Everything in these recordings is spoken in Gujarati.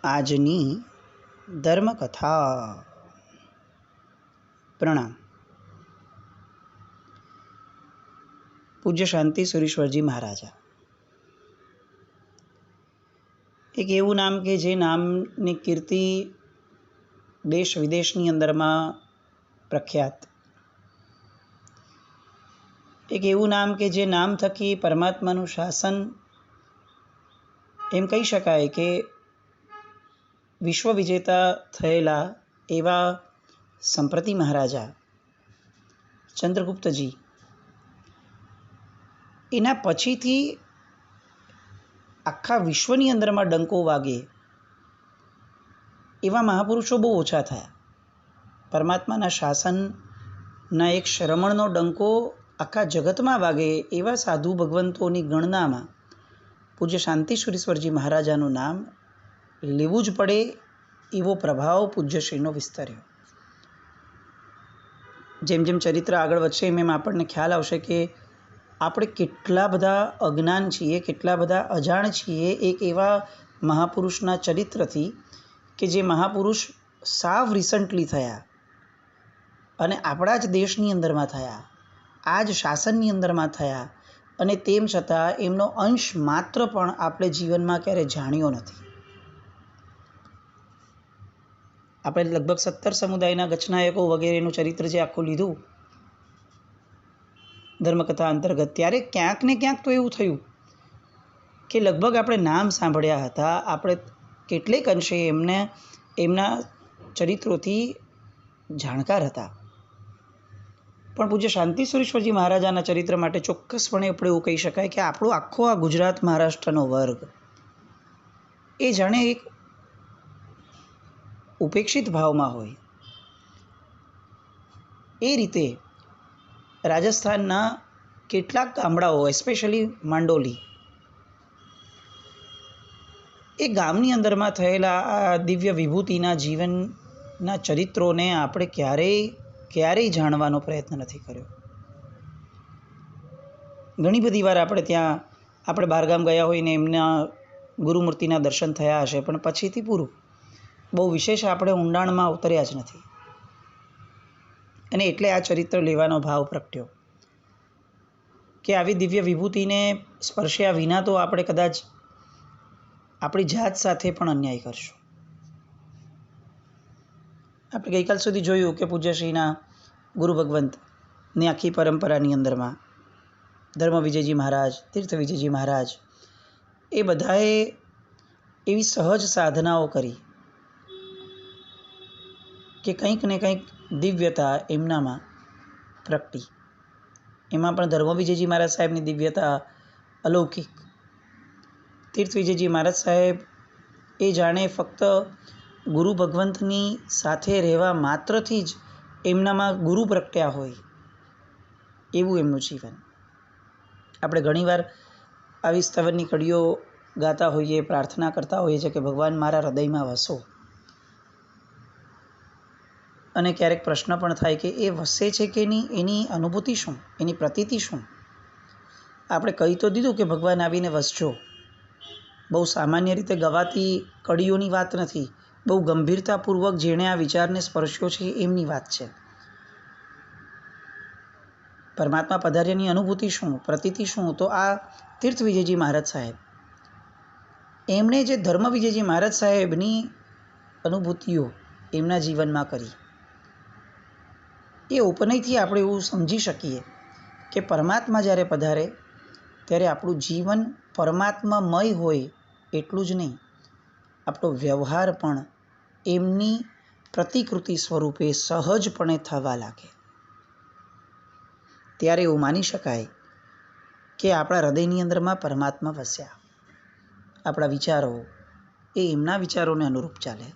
આજની ધર્મકથા. પ્રણામ. પૂજ્ય શાંતિ સુરેશ્વરજી મહારાજા. એક એવું નામ કે જે નામની કીર્તિ દેશ વિદેશની અંદરમાં પ્રખ્યાત. એક એવું નામ કે જે નામ થકી પરમાત્માનું શાસન એમ કહી શકાય કે વિશ્વ વિજેતા થયેલા એવા સંપ્રતિ મહારાજા ચંદ્રગુપ્તજી, એના પછીથી આખા વિશ્વની અંદરમાં ડંકો વાગે એવા મહાપુરુષો બહુ ઓછા થયા. પરમાત્માના શાસનના એક શ્રમણનો ડંકો આખા જગતમાં વાગે એવા સાધુ ભગવંતોની ગણનામાં પૂજ્ય શાંતિ સુરેશ્વરજી મહારાજાનું નામ લેવું જ પડે એવો પ્રભાવ પૂજ્યશ્રીનો વિસ્તર્યો. જેમ જેમ ચરિત્ર આગળ વધશે એમ આપણને ખ્યાલ આવશે કે આપણે કેટલા બધા અજ્ઞાન છીએ, કેટલા બધા અજાણ છીએ એક એવા મહાપુરુષના ચરિત્રથી કે જે મહાપુરુષ સાવ રિસન્ટલી થયા અને આપણા જ દેશની અંદરમાં થયા, આ જ શાસનની અંદરમાં થયા, અને તેમ છતાં એમનો અંશ માત્ર પણ આપણે જીવનમાં ક્યારે જાણ્યો નથી. આપણે લગભગ 17 સમુદાયના ગચનાયકો વગેરેનું ચરિત્ર જે આખું લીધું ધર્મકથા અંતર્ગત, ત્યારે ક્યાંક ને ક્યાંક તો એવું થયું કે લગભગ આપણે નામ સાંભળ્યા હતા, આપણે કેટલેક અંશે એમના ચરિત્રોથી જાણકાર હતા. પણ પૂજ્ય શાંતિ સુરેશ્વરજી મહારાજાના ચરિત્ર માટે ચોક્કસપણે આપણે એવું કહી શકાય કે આપણો આખો આ ગુજરાત મહારાષ્ટ્રનો વર્ગ એ જાણે એક ઉપેક્ષિત ભાવમાં હોય એ રીતે રાજસ્થાનના કેટલાક ગામડાઓ, એસ્પેશિયલી માંડોલી, એ ગામની અંદરમાં થયેલા આ દિવ્ય વિભૂતિના જીવનના ચરિત્રોને આપણે ક્યારેય જાણવાનો પ્રયત્ન નથી કર્યો. ઘણી બધી વાર આપણે બહારગામ ગયા હોય ને એમના ગુરુમૂર્તિના દર્શન થયા હશે, પણ પછીથી પૂરું. બહુ વિશેષ આપણે ઊંડાણમાં ઉતર્યા જ નથી. અને એટલે આ ચરિત્ર લેવાનો ભાવ પ્રગટ્યો કે આવી દિવ્ય વિભૂતિને સ્પર્શ્યા વિના તો આપણે કદાચ આપણી જાત સાથે પણ અન્યાય કરશું. આપણે ગઈકાલ સુધી જોયું કે પૂજ્યશ્રીના ગુરુ ભગવંતની આખી પરંપરાની અંદરમાં ધર્મ વિજયજી મહારાજ, તીર્થ વિજયજી મહારાજ, એ બધાએ એવી સહજ સાધનાઓ કરી કે કંઈક ને કંઈક દિવ્યતા એમનામાં પ્રગટી. એમાં પણ ધર્મ વિજયજી મહારાજ સાહેબની દિવ્યતા અલૌકિક. તીર્થ વિજયજી મહારાજ સાહેબ એ જાણે ફક્ત ગુરુ ભગવંતની સાથે રહેવા માત્રથી જ એમનામાં ગુરુ પ્રગટ્યા હોય એવું એમનું જીવન. આપણે ઘણીવાર આવી સ્તવનની કડીઓ ગાતા હોઈએ, પ્રાર્થના કરતા હોઈએ છીએ કે ભગવાન મારા હૃદયમાં વસો. અને ક્યારેક પ્રશ્ન પણ થાય કે એ વસે છે કે નહીં, એની અનુભૂતિ શું, એની પ્રતીતિ શું? આપણે કહી તો દીધું કે ભગવાન આવીને વસજો. બહુ સામાન્ય રીતે ગવાતી કડીઓની વાત નથી, બહુ ગંભીરતાપૂર્વક જેણે આ વિચારને સ્પર્શ્યો છે એમની વાત છે. પરમાત્મા પધાર્યાની અનુભૂતિ શું, પ્રતીતિ શું? તો આ તીર્થ વિજયજી મહારાજ સાહેબ, એમણે જે ધર્મ વિજયજી મહારાજ સાહેબની અનુભૂતિઓ એમના જીવનમાં કરી, એ ઉપનયથી આપણે એવું સમજી શકીએ કે પરમાત્મા જ્યારે પધારે ત્યારે આપણું જીવન પરમાત્મામય હોય એટલું જ નહીં, આપણો વ્યવહાર પણ એમની પ્રતિકૃતિ સ્વરૂપે સહજપણે થવા લાગે. ત્યારે એવું માની શકાય કે આપણા હૃદયની અંદરમાં પરમાત્મા વસ્યા. આપણા વિચારો એ એમના વિચારોને અનુરૂપ ચાલે.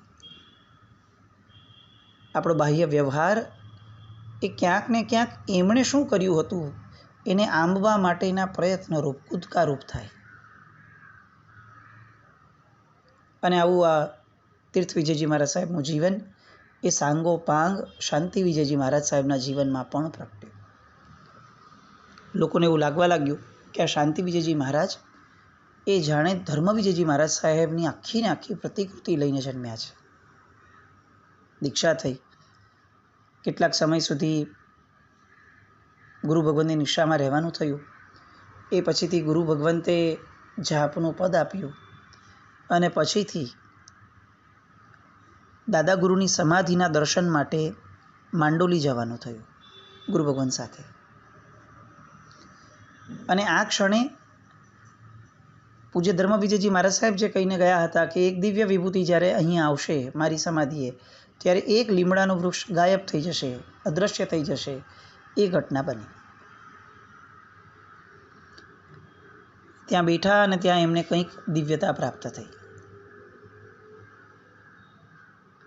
આપણો બાહ્ય વ્યવહાર એ ક્યાંક ને ક્યાંક એમણે શું કર્યું હતું એને આંબવા માટેના પ્રયત્નરૂપ, કૂદકારૂપ થાય. અને આવું આ તીર્થ વિજયજી મહારાજ સાહેબનું જીવન એ સાંગો પાંગ શાંતિ વિજયજી મહારાજ સાહેબના જીવનમાં પણ પ્રગટ્યું. લોકોને એવું લાગવા લાગ્યું કે આ શાંતિ વિજયજી મહારાજ એ જાણે ધર્મવિજયજી મહારાજ સાહેબની આખીને આખી પ્રતિકૃતિ લઈને જન્મ્યા છે. દીક્ષા થઈ, કેટલાક સમય સુધી ગુરુ ભગવંતની નિષ્ઠામાં રહેવાનું થયું. એ પછીથી ગુરુ ભગવંતે જાપનું પદ આપ્યું અને પછીથી દાદા ગુરુની સમાધિના દર્શન માટે માંડોલી જવાનું થયું ગુરુ ભગવંત સાથે. અને આ ક્ષણે પૂજ્ય ધર્મવિજયજી મહારાજ સાહેબ જે કહીને ગયા હતા કે એક દિવ્ય વિભૂતિ જ્યારે અહીં આવશે મારી સમાધિએ, ત્યારે એક લીમડાનું વૃક્ષ ગાયબ થઈ જશે, અદૃશ્ય થઈ જશે, એ ઘટના બની. ત્યાં બેઠા અને ત્યાં એમને કંઈક દિવ્યતા પ્રાપ્ત થઈ.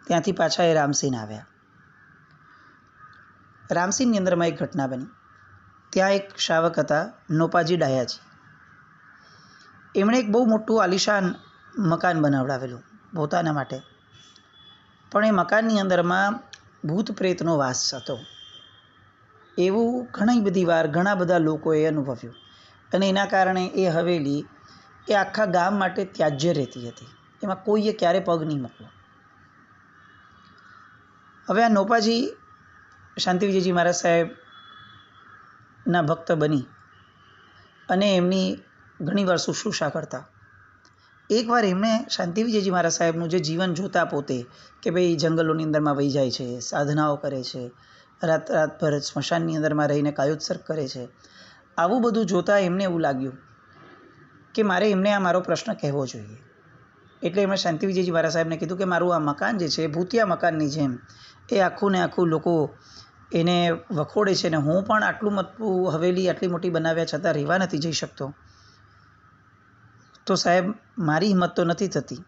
ત્યાંથી પાછા એ રામસીન આવ્યા. રામસીનની અંદરમાં એક ઘટના બની. ત્યાં એક શ્રાવક હતા નોપાજી ડાયાજી. એમણે એક બહુ મોટું આલિશાન મકાન બનાવડાવેલું પોતાના માટે, પણ એ મકાનની અંદરમાં ભૂત પ્રેતનો વાસ હતો. એવું ઘણી બધી વાર ઘણા બધા લોકોએ અનુભવ્યું અને એના કારણે એ હવેલી એ આખા ગામ માટે ત્યાજ્ય રહેતી હતી. એમાં કોઈએ ક્યારે પગ નહીં મૂકવો. હવે આ નોપાજી શાંતિવિજયજી મહારાજ સાહેબના ભક્ત બની અને એમની ઘણીવાર શુશ્રૂષા કરતા. એકવાર એમણે શાંતિવિજયજી મહારાજ સાહેબનું જે જીવન જોતા પોતે કે ભાઈ જંગલોની અંદરમાં વહી જાય છે, સાધનાઓ કરે છે, રાતભર સ્મશાનની અંદરમાં રહીને કાયોત્સર્ગ કરે છે, આવું બધું જોતાં એમને એવું લાગ્યું કે મારે એમને આ મારો પ્રશ્ન કહેવો જોઈએ. એટલે એમણે શાંતિવિજયજી મહારાજ સાહેબને કીધું કે મારું આ મકાન જે છે ભૂતિયા મકાનની જેમ એ આખું ને આખું લોકો એને વખોડે છે, ને હું પણ આટલું મોટું હવેલી આટલી મોટી બનાવ્યા છતાં રહેવા નથી જઈ શકતો. તો સાહેબ મારી હિંમત તો નથી થતી.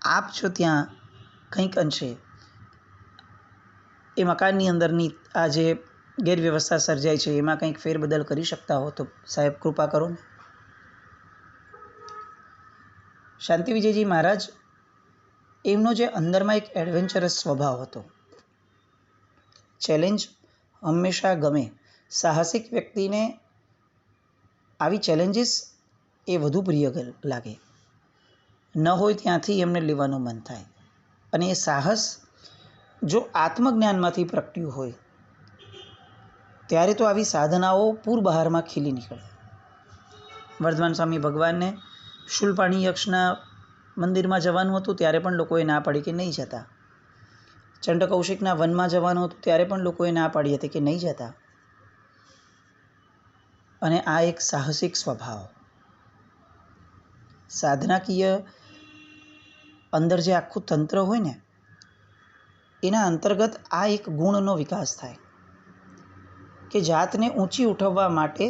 આપ જો ત્યાં કંઈક અંશે એ મકાનની અંદરની આ જે ગેરવ્યવસ્થા સર્જાય છે એમાં કંઈક ફેરબદલ કરી શકતા હો તો સાહેબ કૃપા કરો ને. શાંતિવિજયજી મહારાજ એમનો જે અંદરમાં એક એડવેન્ચરસ સ્વભાવ હતો. ચેલેન્જ હંમેશા ગમે. સાહસિક વ્યક્તિને આવી ચેલેન્જીસ એ વધુ પ્રિય લાગે. ન હોય ત્યાંથી એમને લેવાનું મન થાય. અને એ સાહસ જો આત્મજ્ઞાનમાંથી પ્રગટ્યું હોય ત્યારે તો આવી સાધનાઓ પૂરબહારમાં ખીલી નીકળે. વર્ધમાન સ્વામી ભગવાનને શૂલપાણી યક્ષના મંદિરમાં જવાનું હતું ત્યારે પણ લોકોએ ના પાડી કે નહીં જતા. ચંડકૌશિકના વનમાં જવાનું હતું ત્યારે પણ લોકોએ ના પાડી હતી કે નહીં જતા. અને આ એક સાહસિક સ્વભાવ, સાધનાકીય અંદર જે આખું તંત્ર હોય ને એના અંતર્ગત આ એક ગુણનો વિકાસ થાય કે જાતને ઊંચી ઉઠવવા માટે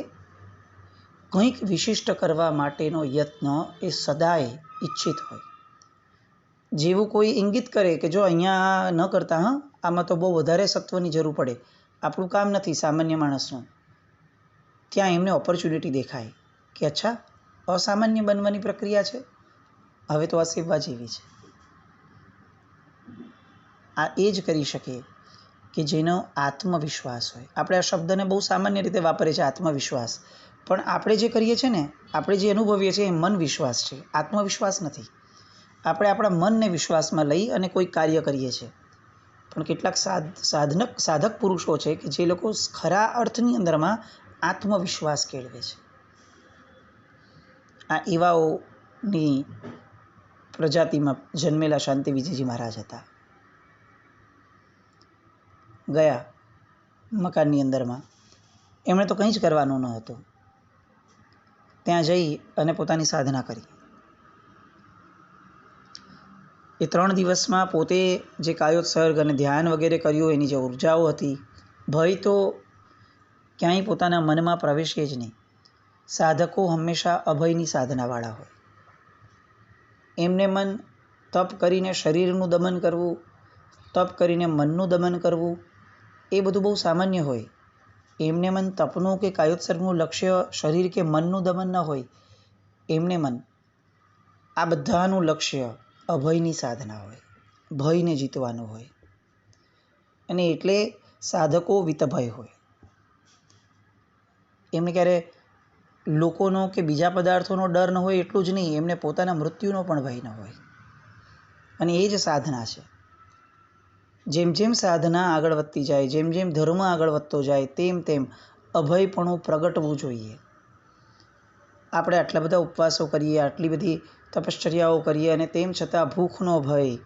કંઈક વિશિષ્ટ કરવા માટેનો યત્ન એ સદાય ઈચ્છિત હોય. જેવું કોઈ ઇંગિત કરે કે જો અહીંયા ન કરતા, આમાં તો બહુ વધારે સત્વની જરૂર પડે, આપણું કામ નથી સામાન્ય માણસનું, ત્યાં એમને ઓપોર્ચ્યુનિટી દેખાય કે અચ્છા અસામાન્ય બનવાની પ્રક્રિયા છે, હવે તો આ સેવા જેવી છે. આ એ જ કરી શકે કે જેનો આત્મવિશ્વાસ હોય. આપણે આ શબ્દને બહુ સામાન્ય રીતે વાપરીએ છીએ આત્મવિશ્વાસ, પણ આપણે જે કરીએ છીએ ને, આપણે જે અનુભવીએ છીએ એ મન વિશ્વાસ છે, આત્મવિશ્વાસ નથી. આપણે આપણા મનને વિશ્વાસમાં લઈ અને કોઈ કાર્ય કરીએ છીએ. પણ કેટલાક સાધક પુરુષો છે કે જે લોકો ખરા અર્થની અંદરમાં આત્મવિશ્વાસ કેળવે છે. આ એવાઓની પ્રજાતિમાં જન્મેલા શાંતિવિજયજી મહારાજ હતા. ગયા મકાનની અંદરમાં એમણે તો કંઈ જ કરવાનું ન હતું. ત્યાં જઈ અને પોતાની સાધના કરી. એ 3 દિવસમાં પોતે જે કાયોત્સર્ગ અને ધ્યાન વગેરે કર્યું, એની જે ઉર્જાઓ હતી, ભય તો ક્યાંય પોતાના મનમાં પ્રવેશે જ નહીં. સાધકો હંમેશા અભયની સાધનાવાળા હોય. એમને મન તપ કરીને શરીરનું દમન કરવું, તપ કરીને મનનું દમન કરવું, એ બધું બહુ સામાન્ય હોય. એમને મન તપનું કે કાયોત્સર્ગનું લક્ષ્ય શરીર કે મનનું દમન ન હોય. એમને મન આ બધાનું લક્ષ્ય અભયની સાધના હોય, ભયને જીતવાનું હોય. અને એટલે સાધકો વિતભય હોય. એમને ક્યારે લોકોનો કે બીજા પદાર્થોનો ડર ન હોય એટલું જ નહીં, એમને પોતાના મૃત્યુનો પણ ભય ન હોય. અને એ જ સાધના છે. જેમ જેમ સાધના આગળ વધતી જાય, જેમ જેમ ધર્મ આગળ વધતો જાય, તેમ તેમ અભયપણું પ્રગટવું જોઈએ. આપણે આટલા બધા ઉપવાસો કરીએ, આટલી બધી તપશ્ચર્યાઓ કરીએ, અને તેમ છતાં ભૂખનો ભય,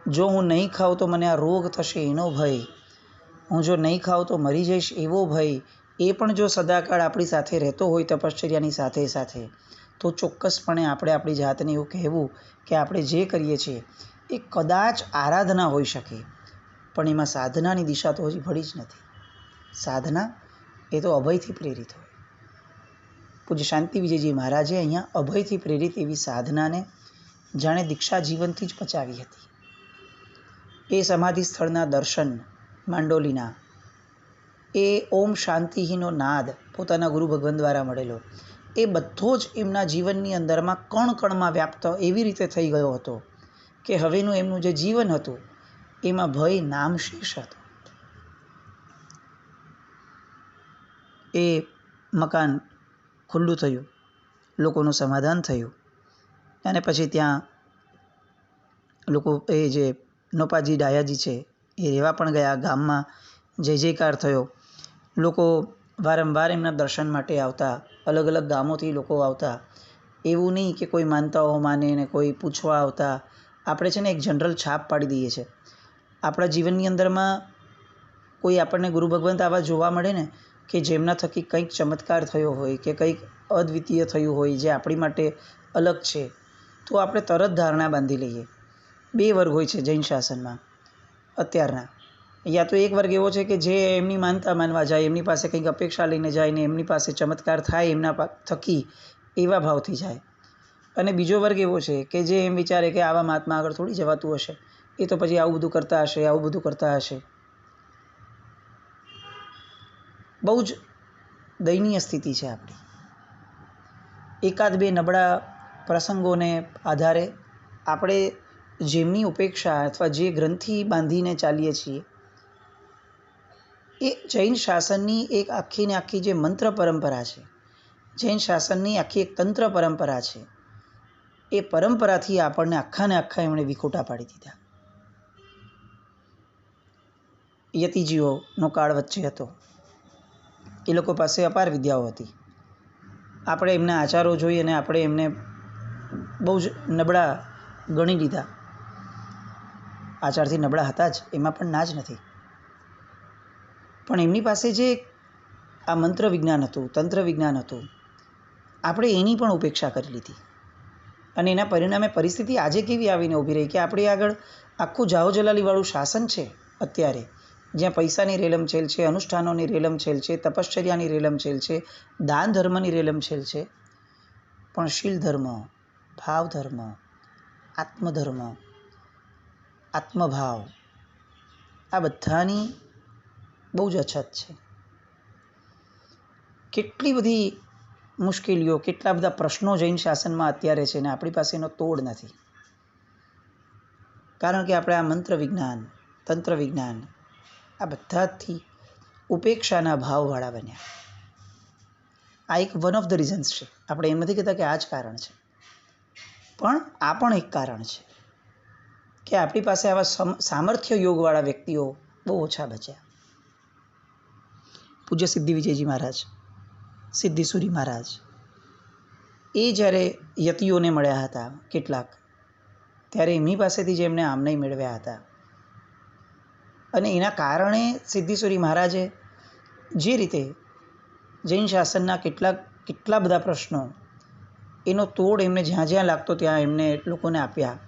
જો હું નહીં ખાઉં તો મને આ રોગ થશે એનો ભય, હું જો નહીં ખાઉં તો મરી જઈશ એવો ભય, એ પણ જો સદાકાળ આપણી સાથે રહેતો હોય તપશ્ચર્યાની સાથે સાથે, તો ચોક્કસપણે આપણે આપણી જાતને એવું કહેવું કે આપણે જે કરીએ છીએ એ કદાચ આરાધના હોઈ શકે, પણ એમાં સાધનાની દિશા તો હજી ભળી જ નથી. સાધના એ તો અભયથી પ્રેરિત હોય. પૂજ્ય શાંતિ વિજયજી મહારાજે અહીંયા અભયથી પ્રેરિત એવી સાધનાને જાણે દીક્ષા જીવનથી જ પચાવી હતી. એ સમાધિ સ્થળના દર્શન માંડોલીના, એ ઓમ શાંતિહીનો નાદ પોતાના ગુરુ ભગવાન દ્વારા મળેલો, એ બધો જ એમના જીવનની અંદરમાં કણ કણમાં વ્યાપ્ત એવી રીતે થઈ ગયો હતો કે હવેનું એમનું જે જીવન હતું એમાં ભય નામશેષ હતો. એ મકાન ખુલ્લું થયું, લોકોનું સમાધાન થયું, અને પછી ત્યાં લોકો એ જે નોપાજી ડાયાજી છે એ રહેવા પણ ગયા. ગામમાં જય જયકાર થયો. લોકો વારંવાર એમના દર્શન માટે આવતા, અલગ અલગ ગામોથી લોકો આવતા. એવું નહીં કે કોઈ માનતાઓ માને ને કોઈ પૂછવા આવતા. આપણે છે ને એક જનરલ છાપ પાડી દઈએ છીએ. આપણા જીવનની અંદરમાં કોઈ આપણને ગુરુ ભગવંત આવા જોવા મળે ને કે જેમના થકી કંઈક ચમત્કાર થયો હોય કે કંઈક અદ્વિતીય થયું હોય જે આપણી માટે અલગ છે, તો આપણે તરત ધારણા બાંધી લઈએ. 2 વર્ગ હોય છે જૈન શાસનમાં અત્યારના. યા તો એક વર્ગ એવો છે કે જે એમની માનતા માનવા જાય, એમની પાસે કંઈક અપેક્ષા લઈને જાય ને એમની પાસે ચમત્કાર થાય એમના થકી એવા ભાવથી જાય. અને બીજો વર્ગ એવો છે કે જે એમ વિચારે કે આવા મહાત્મા આગળ થોડી જવાતું હશે, એ તો પછી આવું બધું કરતા હશે, આવું બધું કરતા હશે. બહુ જ દયનીય સ્થિતિ છે આપણી. એકાદ 2 નબળા પ્રસંગોને આધારે આપણે જેમની ઉપેક્ષા અથવા જે ગ્રંથિ બાંધીને ચાલીએ છીએ, એ જૈન શાસનની એક આખી ને આખી જે મંત્ર પરંપરા છે, જૈન શાસનની આખી એક તંત્ર પરંપરા છે, એ પરંપરાથી આપણને આખાને આખા એમણે વિખોટા પાડી દીધા. યતિજીઓનો કાળ વચ્ચે હતો. એ લોકો પાસે અપાર વિદ્યાઓ હતી. આપણે એમના આચારો જોઈ અને આપણે એમને બહુ જ નબળા ગણી લીધા. આચારથી નબળા હતા જ, એમાં પણ ના જ નથી. પણ એમની પાસે જે આ મંત્ર વિજ્ઞાન હતું, તંત્ર વિજ્ઞાન હતું, આપણે એની પણ ઉપેક્ષા કરી લીધી. અને એના પરિણામે પરિસ્થિતિ આજે કેવી આવીને ઊભી રહી કે આપણી આગળ આખું જાહોજલાલીવાળું શાસન છે અત્યારે, જ્યાં પૈસાની રેલમછેલ છે, અનુષ્ઠાનોની રેલમછેલ છે, તપશ્ચર્યાની રેલમછેલ છે, દાન ધર્મની રેલમછેલ છે, પણ શીલ ધર્મ, ભાવ ધર્મ, આત્મધર્મ, આત્મભાવ, આ બધાની બહુ જ અછત છે. કેટલી બધી મુશ્કેલીઓ, કેટલા બધા પ્રશ્નો જૈન શાસનમાં અત્યારે છે ને આપણી પાસે એનો તોડ નથી. કારણ કે આપણે આ મંત્ર વિજ્ઞાન, તંત્ર વિજ્ઞાન, આ બધાથી ઉપેક્ષાના ભાવવાળા બન્યા. આ એક વન ઓફ ધ રીઝન્સ છે. આપણે એમ નથી કહેતા કે આ જ કારણ છે, પણ આ પણ એક કારણ છે કે આપણી પાસે આવા સામર્થ્ય યોગવાળા વ્યક્તિઓ બહુ ઓછા બચ્યા. પૂજ્ય સિદ્ધિ વિજયજી મહારાજ, સિદ્ધિસુરી મહારાજ, એ જ્યારે યતિઓને મળ્યા હતા કેટલાક, ત્યારે એમની પાસેથી જ એમને આમનય મેળવ્યા હતા. અને એના કારણે સિદ્ધિસુરી મહારાજે જે રીતે જૈન શાસનના કેટલા બધા પ્રશ્નો, એનો તોડ એમને જ્યાં જ્યાં લાગતો ત્યાં એમને લોકોને આપ્યા.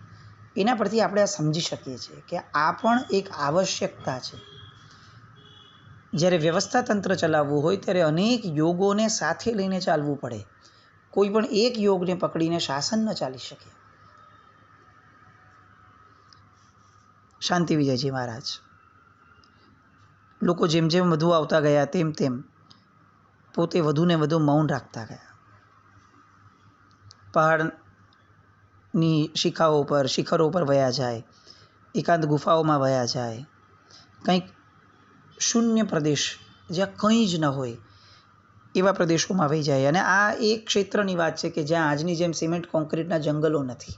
એના પરથી આપણે આ સમજી શકીએ છીએ કે આ પણ એક આવશ્યકતા છે. જ્યારે વ્યવસ્થા તંત્ર ચલાવવું હોય ત્યારે અનેક યોગોને સાથે લઈને ચાલવું પડે. કોઈ પણ એક યોગને પકડીને શાસન ન ચાલી શકે. શાંતિ વિજયજી મહારાજ, લોકો જેમ જેમ વધુ આવતા ગયા તેમ તેમ પોતે વધુને વધુ મૌન રાખતા ગયા. પહાડની શિખરો પર વયા જાય, એકાંત ગુફાઓમાં વયા જાય, કંઈક શૂન્ય પ્રદેશ જ્યાં કંઈ જ ન હોય એવા પ્રદેશોમાં વહી જાય. અને આ એક ક્ષેત્રની વાત છે કે જ્યાં આજની જેમ સિમેન્ટ કોન્ક્રીટના જંગલો નથી,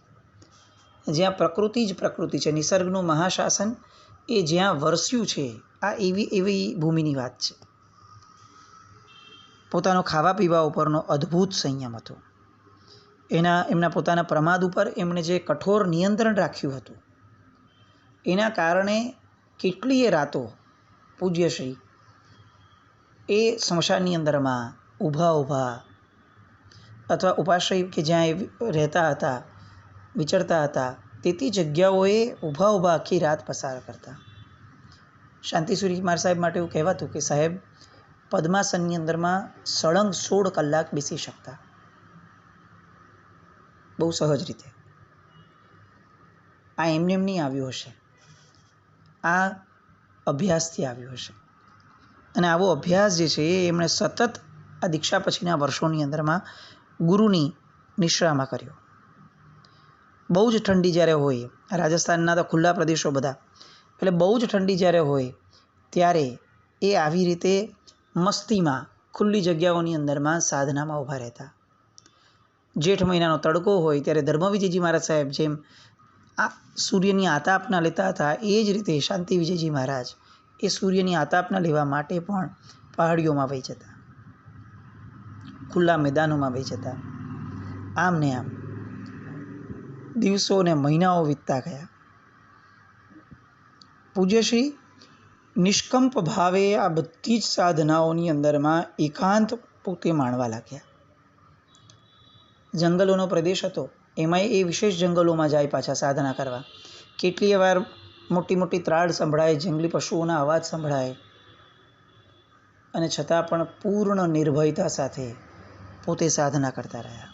જ્યાં પ્રકૃતિ જ પ્રકૃતિ છે, નિસર્ગનું મહાશાસન એ જ્યાં વરસ્યું છે. આ એવી ભૂમિની વાત છે. પોતાનો ખાવા પીવા ઉપરનો અદ્ભુત સંયમ હતો. એમના પોતાના પ્રમાદ ઉપર એમણે જે કઠોર નિયંત્રણ રાખ્યું હતું, એના કારણે કેટલીય રાતો પૂજ્યશ્રી એ સ્મશાનની અંદરમાં ઊભા અથવા ઉપાશ્રય કે જ્યાં એ રહેતા હતા, વિચરતા હતા, તે જગ્યાઓએ ઊભા આખી રાત પસાર કરતા. શાંતિસુરી માર સાહેબ માટે એવું કહેવાતું કે સાહેબ પદ્માસનની અંદરમાં સળંગ 16 કલાક બેસી શકતા, બહુ સહજ રીતે. આ એમને નહીં આવ્યું હશે, આ અભ્યાસથી આવ્યું હશે. અને આવો અભ્યાસ જે છે એ એમણે સતત આ દીક્ષા પછીના વર્ષોની અંદરમાં ગુરુની નિશ્રામાં કર્યો. બહુ જ ઠંડી જ્યારે હોય, રાજસ્થાનના તો ખુલ્લા પ્રદેશો બધા, એટલે બહુ જ ઠંડી જ્યારે હોય ત્યારે એ આવી રીતે મસ્તીમાં ખુલ્લી જગ્યાઓની અંદરમાં સાધનામાં ઊભા રહેતા. જેઠ મહિનાનો તડકો હોય ત્યારે ધર્મવિજયજી મહારાજ સાહેબ જેમ આ સૂર્યની આતાપના લેતા હતા, એ જ રીતે શાંતિ વિજયજી મહારાજ એ સૂર્યની આતાપના લેવા માટે પણ પહાડીઓમાં વહી જતા, ખુલ્લા મેદાનોમાં વહી જતા. આમ ને આમ દિવસો ને મહિનાઓ વીતતા ગયા. પૂજ્યશ્રી નિષ્કંપ ભાવે આ બધી જ સાધનાઓની અંદરમાં એકાંત પોતે માણવા લાગ્યા. જંગલોનો પ્રદેશ હતો, એમાંય એ વિશેષ જંગલોમાં જાય પાછા સાધના કરવા. કેટલીય વાર મોટી ત્રાડ સંભળાય, જંગલી પશુઓના અવાજ સંભળાય, અને છતાં પણ પૂર્ણ નિર્ભયતા સાથે પોતે સાધના કરતા રહ્યા.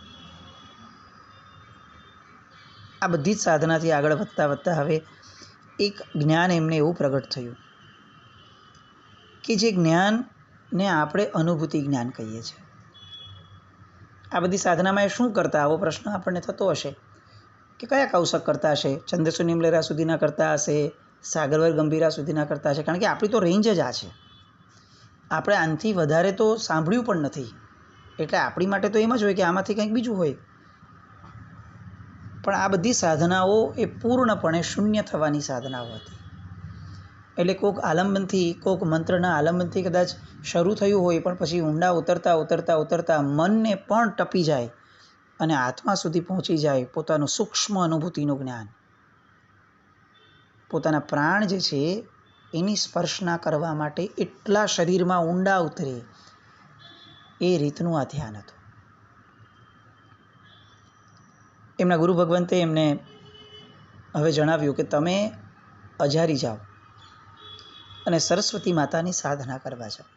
આ બધી જ સાધનાથી આગળ વધતા હવે એક જ્ઞાન એમને એવું પ્રગટ થયું કે જે જ્ઞાનને આપણે અનુભૂતિ જ્ઞાન કહીએ છીએ. આ બધી સાધનામાં એ શું કરતા, આવો પ્રશ્ન આપણને થતો હશે કે કયા કૌશક કરતા હશે, ચંદ્રસુ નિમલેરા સુધીના કરતા હશે, સાગરવર ગંભીરા સુધીના કરતા હશે. કારણ કે આપણી તો રેન્જ જ આ છે, આપણે આનાથી વધારે તો સાંભળ્યું પણ નથી. એટલે આપણી માટે તો એમ જ હોય કે આમાંથી કંઈક બીજું હોય. પણ આ બધી સાધનાઓ એ પૂર્ણપણે શૂન્ય થવાની સાધનાઓ હતી. એટલે કોઈક આલંબનથી, કોઈક મંત્રના આલંબનથી કદાચ શરૂ થયું હોય, પણ પછી ઊંડા ઉતરતા મનને પણ ટપી જાય અને આત્મા સુધી પહોંચી જાય. પોતાનું સૂક્ષ્મ અનુભૂતિનું જ્ઞાન, પોતાના પ્રાણ જે છે એની સ્પર્શના કરવા માટે એટલા શરીરમાં ઊંડા ઉતરે, એ રીતનું આ ધ્યાન હતું. એમના ગુરુ ભગવંતે એમને હવે જણાવ્યું કે તમે અજારી જાઓ અને સરસ્વતી માતાની સાધના કરવા જાઓ.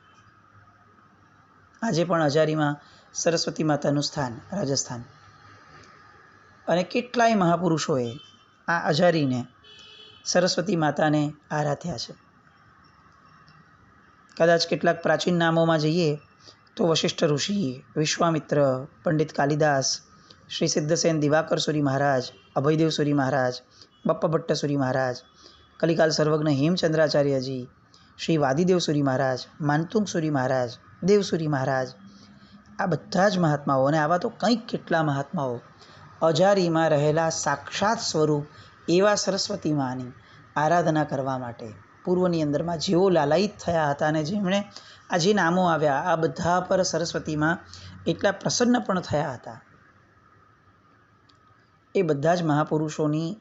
આજે પણ અજારીમાં સરસ્વતી માતાનું સ્થાન રાજસ્થાન, અને કેટલાય મહાપુરુષોએ આ અજારીને, સરસ્વતી માતાને આરાધ્યા છે. કદાચ કેટલાક પ્રાચીન નામોમાં જઈએ તો વશિષ્ઠ ઋષિ, વિશ્વામિત્ર, પંડિત કાલિદાસ, શ્રી સિદ્ધસેન દિવાકર સુરી મહારાજ, અભયદેવ સુરી મહારાજ, બપ્પા ભટ્ટ સુરી મહારાજ, કલિકાલ સર્વજ્ઞ હેમચંદ્રાચાર્યજી, શ્રી વાદીદેવ સુરી મહારાજ, માનતુંગ સુરી મહારાજ, દેવસુરી મહારાજ, આ બધા જ મહાત્માઓ, અને આવા તો કંઈક કેટલા મહાત્માઓ અજારીમાં રહેલા સાક્ષાત સ્વરૂપ એવા સરસ્વતી માની આરાધના કરવા માટે પૂર્વની અંદરમાં જેઓ લાલાયિત થયા હતા, અને જેમણે આ જે નામો આવ્યા આ બધા પર સરસ્વતીમાં એટલા પ્રસન્ન પણ થયા હતા, એ બધા જ મહાપુરુષોની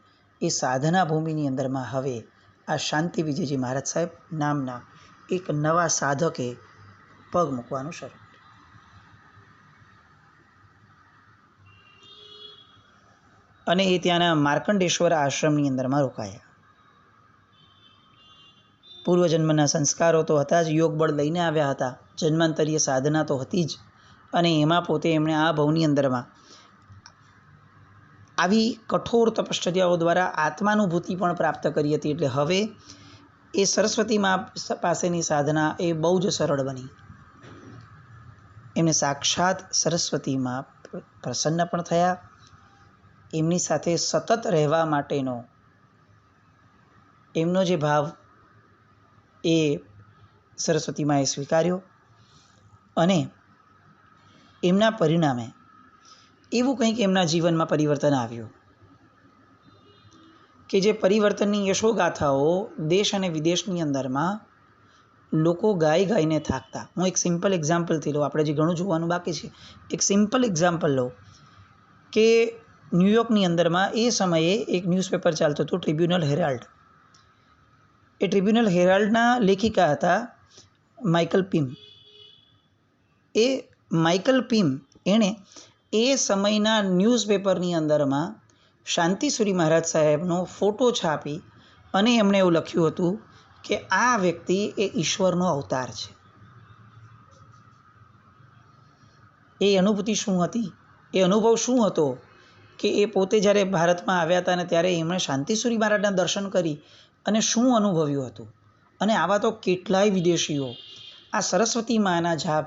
એ સાધના ભૂમિની અંદરમાં હવે આ શાંતિ વિજયજી મહારાજ સાહેબ નામના એક નવા સાધકે પગ મૂકવાનું શરૂ. અને એ ત્યાંના માર્કંડેશ્વર આશ્રમની અંદરમાં રોકાયા. પૂર્વજન્મના સંસ્કારો તો હતા જ, યોગ બળ લઈને આવ્યા હતા, જન્માંતરીય સાધના તો હતી જ, અને એમાં પોતે એમણે આ ભવની અંદરમાં આવી કઠોર તપશ્ચર્યાઓ દ્વારા આત્માનુભૂતિ પણ પ્રાપ્ત કરી હતી. એટલે હવે એ સરસ્વતી મા પાસેની સાધના એ બહુ જ સરળ બની. એમને સાક્ષાત સરસ્વતીમાં પ્રસન્ન પણ થયા, એમની સાથે સતત રહેવા માટેનો એમનો જે ભાવ એ સરસ્વતીમાં એ સ્વીકાર્યો, અને એમના પરિણામે એવું કંઈક એમના જીવનમાં પરિવર્તન આવ્યું કે જે પરિવર્તનની યશોગાથાઓ દેશ અને વિદેશની અંદરમાં લોકો ગાઈને થાકતા. હું એક સિમ્પલ એક્ઝામ્પલથી લઉં, આપણે જે ઘણું જોવાનું બાકી છે. એક સિમ્પલ એક્ઝામ્પલ લઉં કે ન્યૂયોર્કની અંદરમાં એ સમયે એક ન્યૂઝપેપર ચાલતું હતું, ટ્રિબ્યુનલ હેરાલ્ડ. એ ટ્રિબ્યુનલ હેરાલ્ડના લેખિકા હતા માઇકલ પીમ. એ માઇકલ પીમ એણે એ સમયના ન્યૂઝપેપરની અંદરમાં શાંતિસુરી મહારાજ સાહેબનો ફોટો છાપી અને એમણે એવું લખ્યું હતું કે આ વ્યક્તિ એ ઈશ્વરનો અવતાર છે. એ અનુભૂતિ શું હતી? એ અનુભવ શું હતો કે એ પોતે જ્યારે ભારતમાં આવ્યા હતા અને ત્યારે એમણે શાંતિસુરી મહારાજના દર્શન કરી અને શું અનુભવ્યું હતું. અને આવા તો કેટલાય વિદેશીઓ આ સરસ્વતી માના જાપ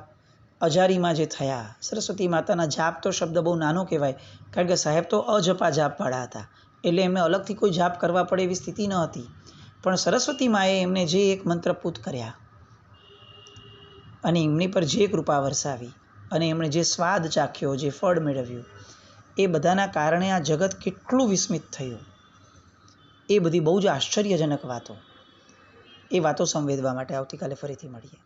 અજારીમાં જે થયા. સરસ્વતી માતાના જાપ તો શબ્દ બહુ નાનો કહેવાય, કારણ કે સાહેબ તો અજપા જાપવાળા હતા, એટલે એમને અલગથી કોઈ જાપ કરવા પડે એવી સ્થિતિ ન હતી. પણ સરસ્વતી માએ એમને જે એક મંત્રપૂત કર્યા અને એમની પર જે કૃપા વરસાવી અને એમણે જે સ્વાદ ચાખ્યો, જે ફળ મેળવ્યું, એ બધાના કારણે આ જગત કેટલું વિસ્મિત થયું. એ બધી બહુ જ આશ્ચર્યજનક વાતો. એ વાતો સંવેદવા માટે આવતીકાલે ફરીથી મળીએ.